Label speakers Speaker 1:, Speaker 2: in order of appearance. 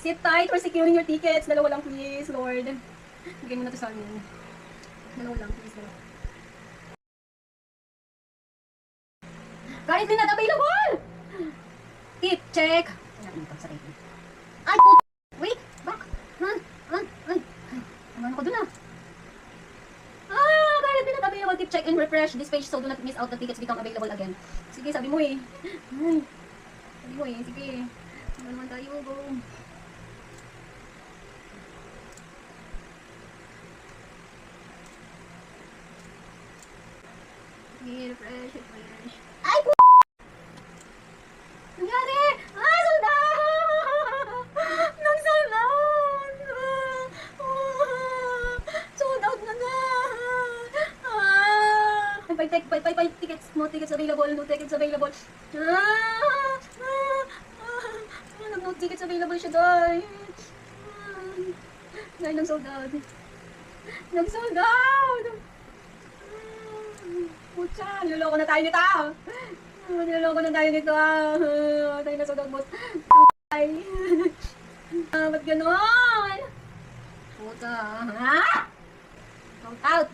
Speaker 1: Sit tight for securing your tickets. Dalawa lang please, Lord. Bigay mo na to sa amin. Dalawa lang please, Lord. Currently not available! Tip, check. Ay, natin ito sa rating. Ay, puto! Wait! Back! Ano ko dun ah? Currently not available. Tip, check, and refresh this page so do not miss out the tickets become available again. Sige, sabi mo eh. Ay, sabi mo eh. Sige. Ano naman tayo? Go. Sige, refresh, refresh. Ay, po! Nangyari! Ay, sold out! Nag-sold out! Sold out na na! Five tickets, no tickets available, no tickets available. No tickets available siya, guys. Dahil nag-sold out. Nag-sold out! Pucha, niloloko na tayo nito. Niloloko na tayo nito. Tayo na sold out, boss. Ay. Ba't ganon? Pucha. Sold out.